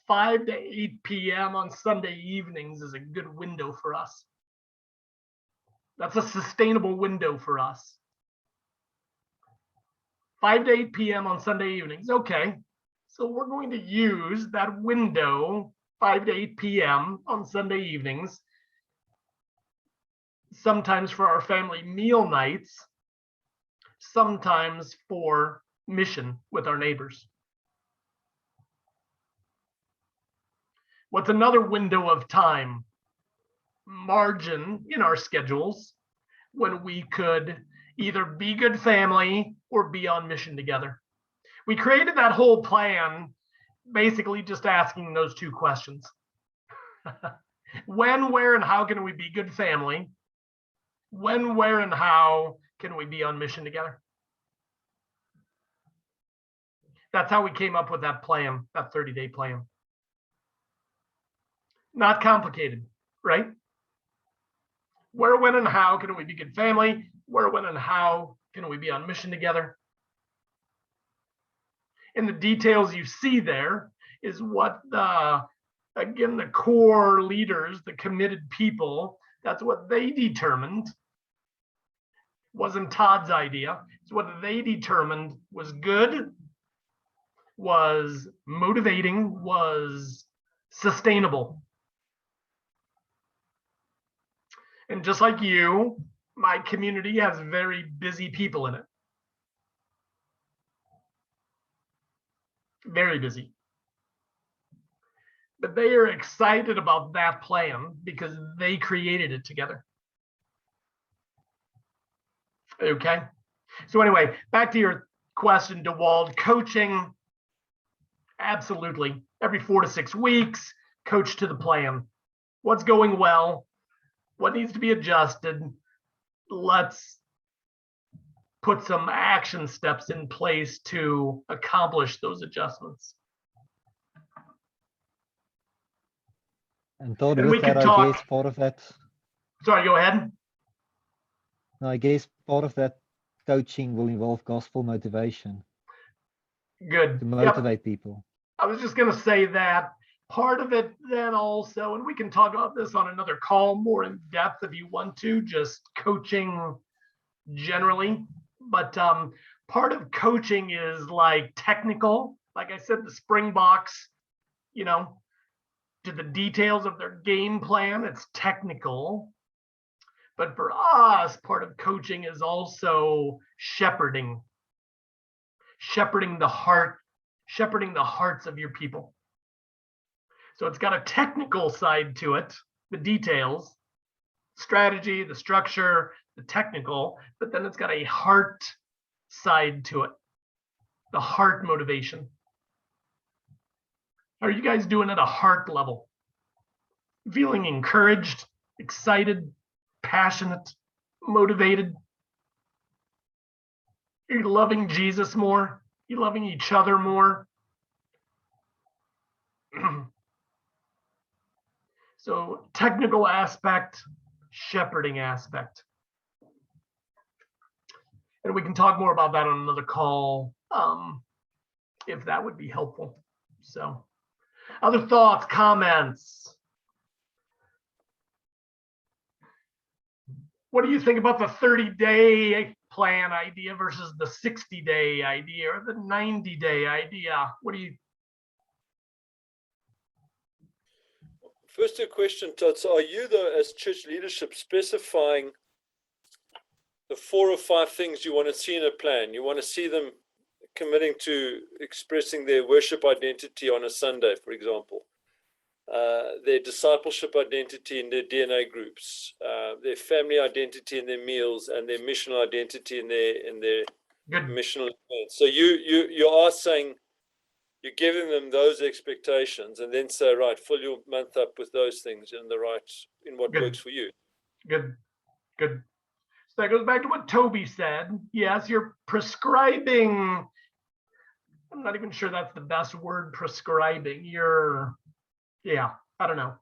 5 to 8 p.m. on Sunday evenings is a good window for us. That's a sustainable window for us. 5 to 8 p.m. on Sunday evenings. Okay, so we're going to use that window, 5 to 8 p.m. on Sunday evenings, sometimes for our family meal nights, sometimes for mission with our neighbors. What's another window of time, margin in our schedules when we could either be good family or be on mission together? We created that whole plan basically just asking those two questions. When, where, and how can we be good family? When, where, and how can we be on mission together? That's how we came up with that plan, that 30-day plan. Not complicated, right? Where, when, and how can we be good family? Where, when, and how can we be on mission together? And the details you see there is what again, the core leaders, the committed people, that's what they determined. Wasn't Todd's idea. It's what they determined was good, was motivating, was sustainable. And just like you, my community has very busy people in it. Very busy. But they are excited about that plan because they created it together. Okay. So anyway, back to your question, DeWald. Coaching, absolutely. Every 4 to 6 weeks, coach to the plan. What's going well? What needs to be adjusted? Let's put some action steps in place to accomplish those adjustments. And Todd, And we with that, could I talk. guess part of that, Sorry, go ahead. I guess part of that coaching will involve gospel motivation Good. to Yep. motivate people. I was just going to say that part of it then also, and we can talk about this on another call more in depth if you want to, just coaching generally. But part of coaching is like technical. Like I said, the Springboks, you know, to the details of their game plan, it's technical. But for us, part of coaching is also shepherding the heart, shepherding the hearts of your people. So it's got a technical side to it, the details, strategy, the structure, the technical, but then it's got a heart side to it, the heart motivation. How are you guys doing at a heart level? Feeling encouraged, excited, passionate, motivated? Are you loving Jesus more? You loving each other more? So technical aspect, shepherding aspect. And we can talk more about that on another call, if that would be helpful. So, other thoughts, comments? What do you think about the 30-day plan idea versus the 60-day idea or the 90-day idea? What do you? First, a question, Todd. So are you, though, as church leadership, specifying the 4 or 5 things you want to see in a plan? You want to see them committing to expressing their worship identity on a Sunday, for example, their discipleship identity in their DNA groups, their family identity in their meals, and their missional identity in their Good. missional events. So you are saying, you're giving them those expectations, and then say, right, fill your month up with those things in what Good. works for you. Good. So that goes back to what Toby said. Yes, you're prescribing. I'm not even sure that's the best word, prescribing. I don't know.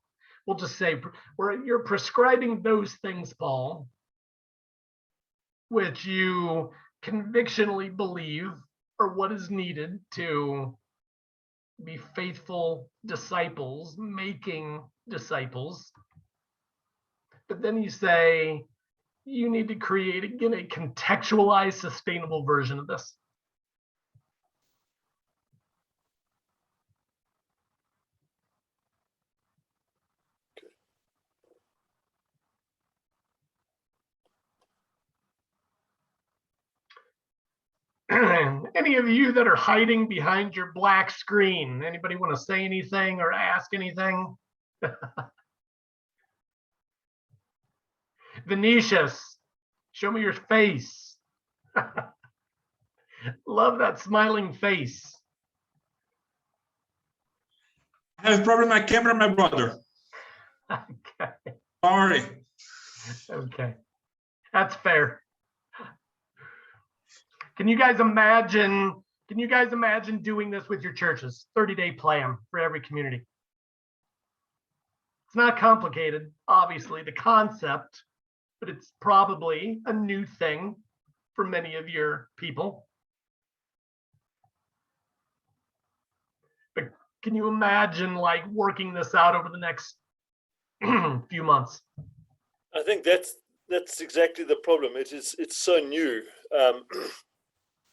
We'll just say you're prescribing those things, Paul, which you convictionally believe are what is needed to be faithful disciples, making disciples. But then you say, you need to create, again, a contextualized, sustainable version of this. Any of you that are hiding behind your black screen, anybody want to say anything or ask anything? Venetius, show me your face. Love that smiling face. I have a problem with my camera, my brother. Okay. Sorry. Okay. That's fair. Can you guys imagine doing this with your churches? 30-day plan for every community. It's not complicated, obviously, the concept, but it's probably a new thing for many of your people. But can you imagine like working this out over the next few months? I think that's exactly the problem. It's so new.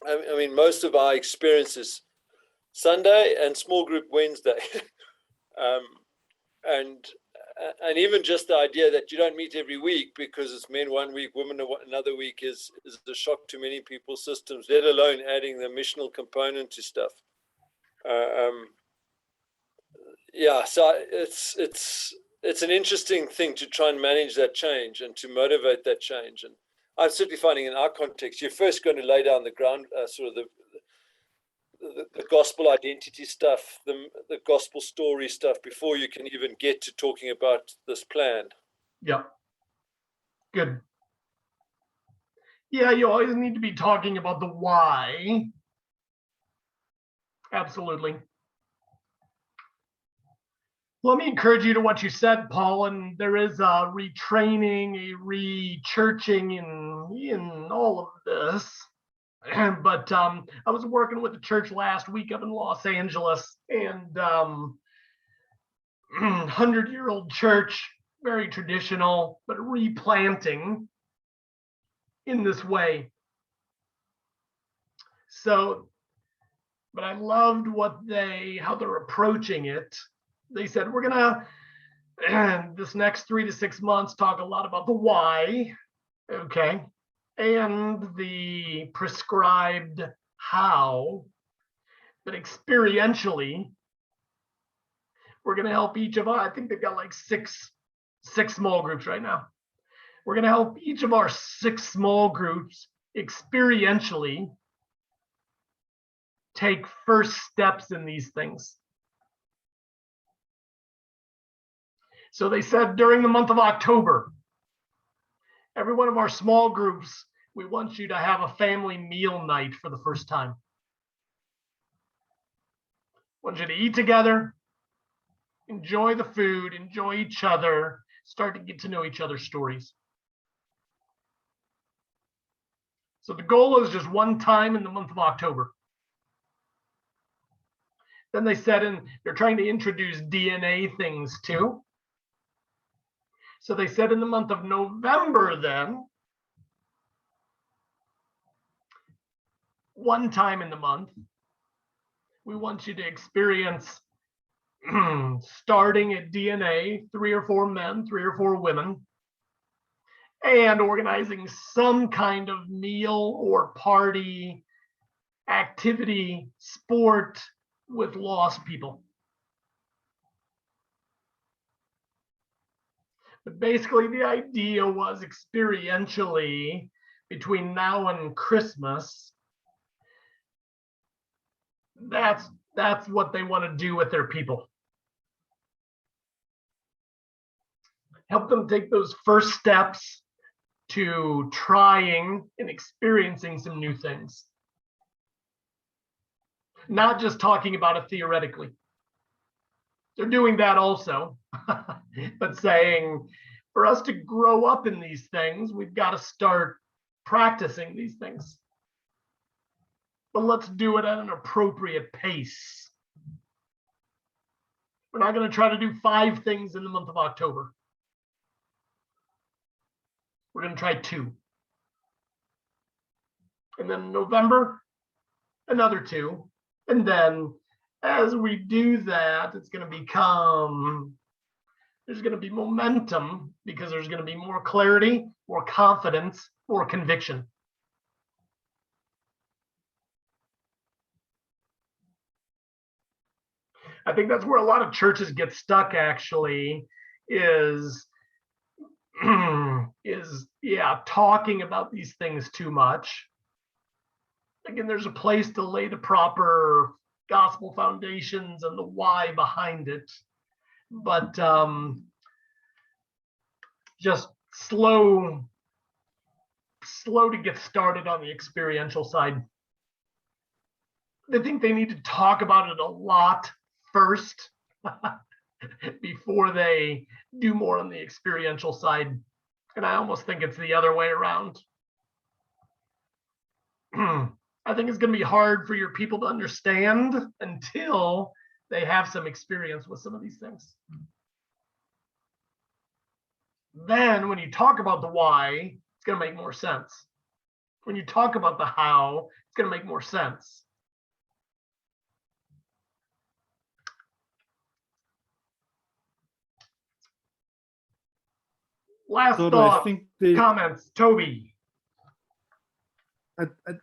I mean, most of our experience is Sunday and small group Wednesday, and even just the idea that you don't meet every week because it's men one week, women another week is a shock to many people's systems. Let alone adding the missional component to stuff. So it's an interesting thing to try and manage that change and to motivate that change. And I'm certainly finding in our context, you're first going to lay down the ground, sort of the gospel identity stuff, the gospel story stuff, before you can even get to talking about this plan. Yep. Good. Yeah, you always need to be talking about the why. Absolutely. Let me encourage you to what you said, Paul, and there is a retraining, a re-churching in all of this. But I was working with a church last week up in Los Angeles, and 100-year-old church, very traditional, but replanting in this way. So, but I loved how they're approaching it. They said, we're gonna, this next 3 to 6 months, talk a lot about the why, okay, and the prescribed how, but experientially, we're gonna help each of our, I think they've got like six small groups right now. We're gonna help each of our 6 small groups experientially take first steps in these things. So they said during the month of October, every one of our small groups, we want you to have a family meal night for the first time. I want you to eat together, enjoy the food, enjoy each other, start to get to know each other's stories. So the goal is just one time in the month of October. Then they said they're trying to introduce DNA things too. So they said in the month of November, then, one time in the month, we want you to experience starting at DNA, 3 or 4 men, 3 or 4 women, and organizing some kind of meal or party, activity, sport with lost people. But basically the idea was experientially between now and Christmas, that's what they want to do with their people. Help them take those first steps to trying and experiencing some new things. Not just talking about it theoretically. They're doing that also, but saying for us to grow up in these things, we've got to start practicing these things. But let's do it at an appropriate pace. We're not going to try to do 5 things in the month of October. We're going to try 2. And then in November, another 2. And then as we do that, it's going to become, there's going to be momentum because there's going to be more clarity, more confidence, more conviction. I think that's where a lot of churches get stuck actually is talking about these things too much. Again, there's a place to lay the proper gospel foundations and the why behind it, but just slow to get started on the experiential side. I think they need to talk about it a lot first before they do more on the experiential side. And I almost think it's the other way around. I think it's going to be hard for your people to understand until they have some experience with some of these things. Then when you talk about the why, it's going to make more sense. When you talk about the how, it's going to make more sense. Last thought, comments, Toby.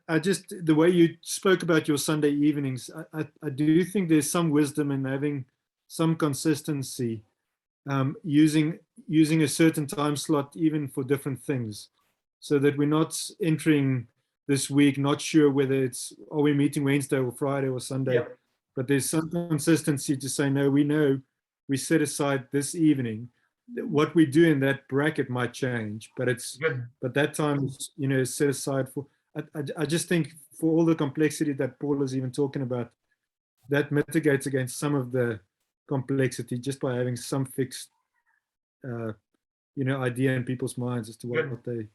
I just, the way you spoke about your Sunday evenings, I do think there's some wisdom in having some consistency, using a certain time slot even for different things, so that we're not entering this week not sure whether are we meeting Wednesday or Friday or Sunday. Yep. But there's some consistency to say, no, we know we set aside this evening. What we do in that bracket might change, but but that time is set aside for. I just think for all the complexity that Paul is even talking about, that mitigates against some of the complexity just by having some fixed, idea in people's minds as to what they.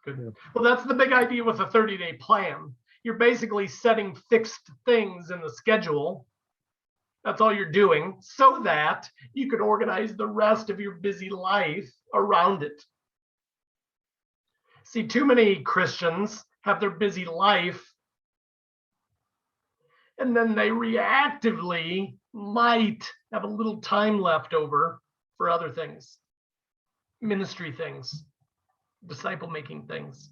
Good. Yeah. Well, that's the big idea with a 30-day plan. You're basically setting fixed things in the schedule. That's all you're doing, so that you could organize the rest of your busy life around it. See, too many Christians have their busy life, and then they reactively might have a little time left over for other things, ministry things, disciple-making things.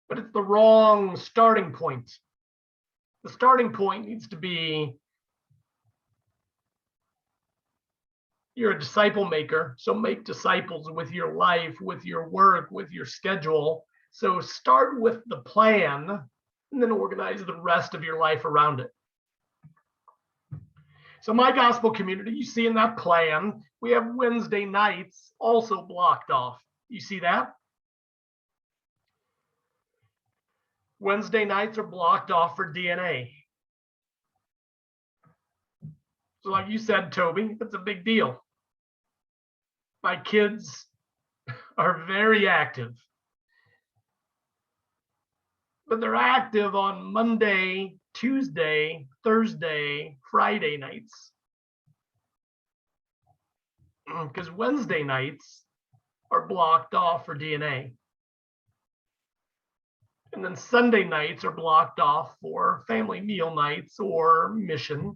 But it's the wrong starting point. The starting point needs to be, you're a disciple maker, so make disciples with your life, with your work, with your schedule. So start with the plan and then organize the rest of your life around it. So my gospel community, you see in that plan, we have Wednesday nights also blocked off. You see that? Wednesday nights are blocked off for DNA. So like you said, Toby, that's a big deal. My kids are very active. but they're active on Monday, Tuesday, Thursday, Friday nights. Because Wednesday nights are blocked off for DNA. And then Sunday nights are blocked off for family meal nights or mission.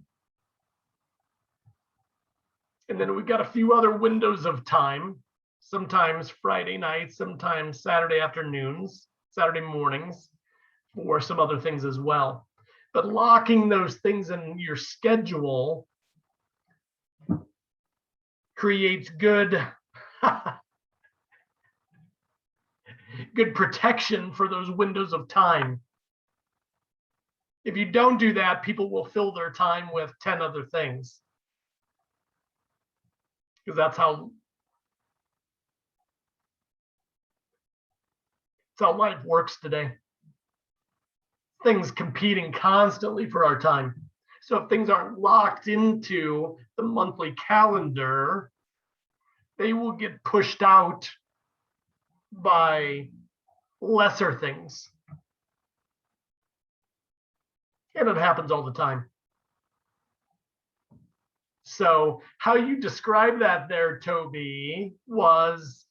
And then we've got a few other windows of time, sometimes Friday nights, sometimes Saturday afternoons, Saturday mornings, or some other things as well. But locking those things in your schedule creates good good protection for those windows of time. If you don't do that, people will fill their time with 10 other things. Because that's how life works today. Things competing constantly for our time. So if things aren't locked into the monthly calendar, they will get pushed out by lesser things. And it happens all the time. So how you describe that there, Toby, was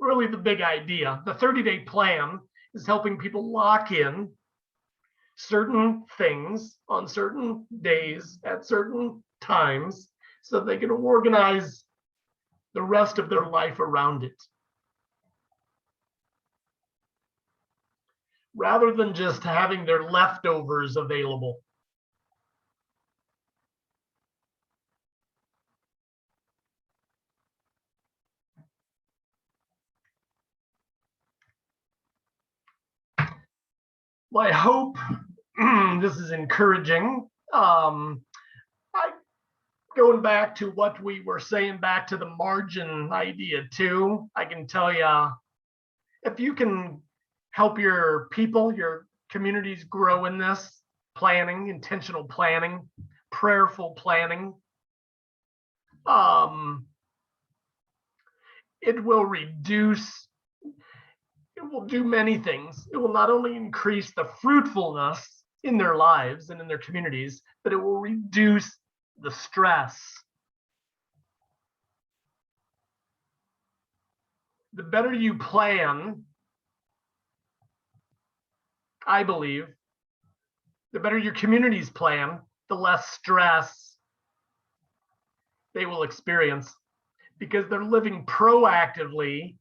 really the big idea. The 30-day plan is helping people lock in certain things on certain days at certain times so they can organize the rest of their life around it. Rather than just having their leftovers available. Well, I hope this is encouraging. Going back to what we were saying, back to the margin idea too, I can tell you, if you can help your people, your communities grow in this planning, intentional planning, prayerful planning, it will reduce, it will do many things. It will not only increase the fruitfulness in their lives and in their communities, but it will reduce the stress. The better you plan, I believe, the better your communities plan, the less stress they will experience because they're living proactively,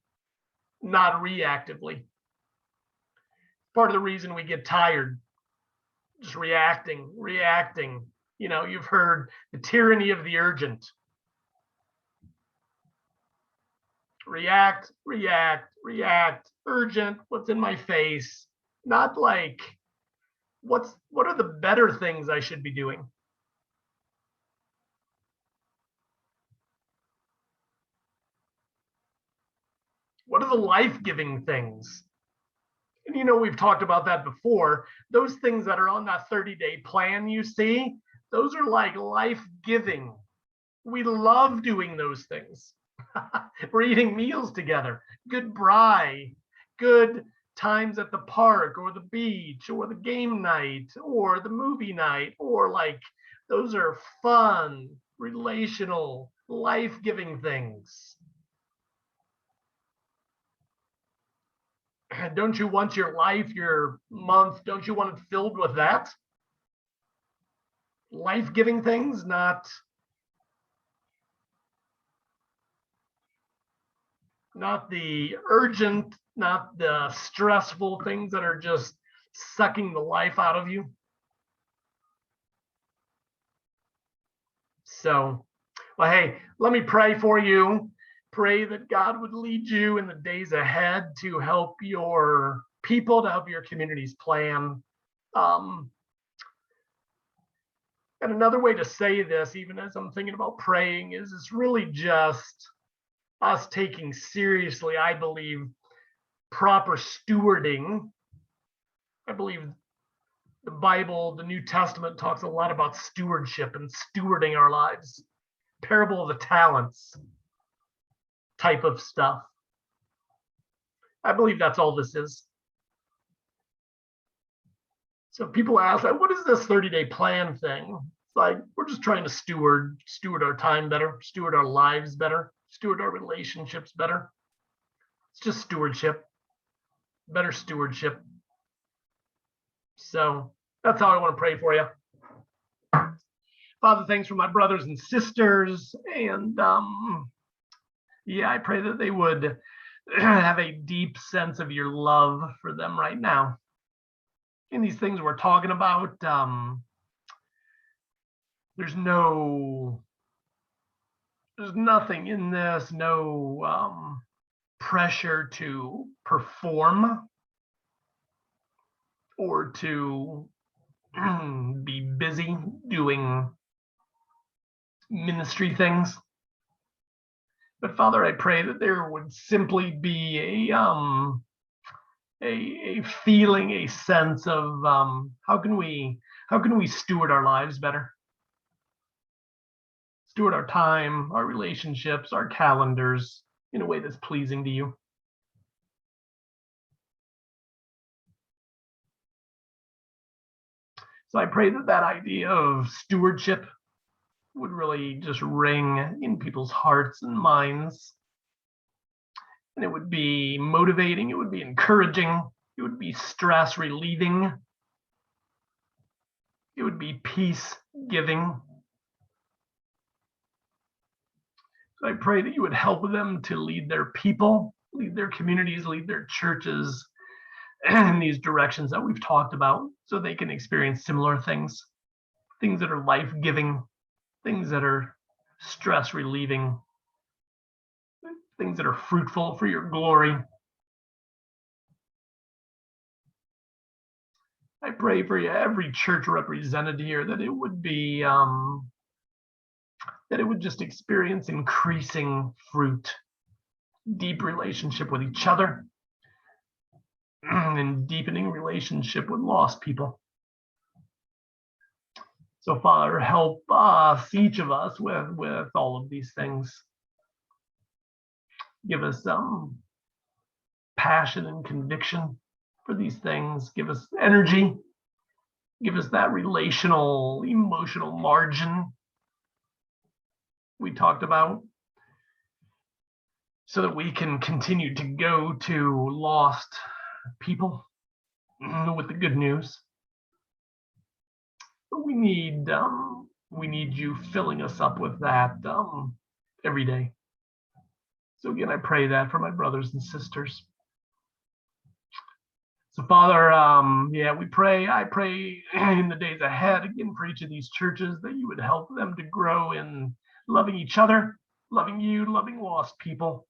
not reactively. Part of the reason we get tired, just reacting. You know, you've heard the tyranny of the urgent. React, urgent, what's in my face? Not like, what are the better things I should be doing? What are the life-giving things? And you know, we've talked about that before. Those things that are on that 30-day plan you see, those are like life-giving. We love doing those things. We're eating meals together, good braai, good times at the park or the beach or the game night or the movie night, or like, those are fun, relational, life-giving things. Don't you want your life, your month, don't you want it filled with that? Life-giving things, not the urgent, not the stressful things that are just sucking the life out of you. So, well, hey, let me pray for you. Pray that God would lead you in the days ahead to help your people, to help your communities plan. And another way to say this, even as I'm thinking about praying, is it's really just us taking seriously, I believe, proper stewarding. I believe the Bible, the New Testament, talks a lot about stewardship and stewarding our lives. Parable of the talents type of stuff. I believe that's all this is. So people ask, like, what is this 30-day plan thing? It's like, we're just trying to steward our time better, steward our lives better, steward our relationships better. It's just stewardship, better stewardship. So that's how I want to pray for you. Father, thanks for my brothers and sisters. And yeah, I pray that they would have a deep sense of your love for them right now. In these things we're talking about, there's nothing in this, no pressure to perform or to be busy doing ministry things. But Father, I pray that there would simply be a feeling, a sense of how can we steward our lives better? Steward our time, our relationships, our calendars in a way that's pleasing to you. So I pray that that idea of stewardship would really just ring in people's hearts and minds. And it would be motivating, it would be encouraging, it would be stress relieving, it would be peace giving. So I pray that you would help them to lead their people, lead their communities, lead their churches in these directions that we've talked about, so they can experience similar things, things that are life-giving, things that are stress relieving, things that are fruitful for your glory. I pray for you, every church represented here, that it would be, that it would just experience increasing fruit, deep relationship with each other, and deepening relationship with lost people. So Father, help us, each of us, with all of these things. Give us passion and conviction for these things. Give us energy. Give us that relational, emotional margin we talked about, so that we can continue to go to lost people with the good news. But we need you filling us up with that every day. So again, I pray that for my brothers and sisters. So Father, I pray in the days ahead, again, for each of these churches, that you would help them to grow in loving each other, loving you, loving lost people.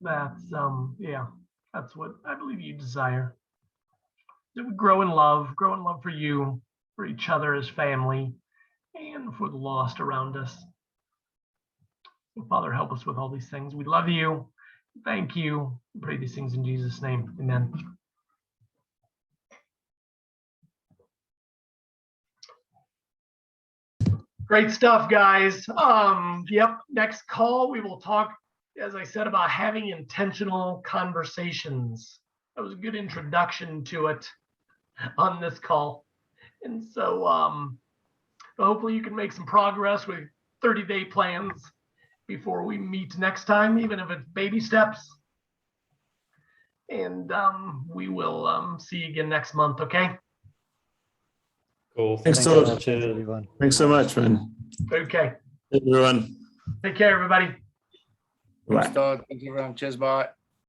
That's that's what I believe you desire. That we grow in love for you, for each other as family, and for the lost around us. So Father, help us with all these things. We love you. Thank you. We pray these things in Jesus' name. Amen. Great stuff, guys. Yep, next call, we will talk, as I said, about having intentional conversations. That was a good introduction to it on this call. And so hopefully you can make some progress with 30-day plans before we meet next time, even if it's baby steps. And we will see you again next month, okay? Cool. Thanks so so much, everyone. Thanks so much, man. Okay. Everyone. Take care, everybody. Bye. Thanks, Todd. Thank you, everyone. Cheers, bye.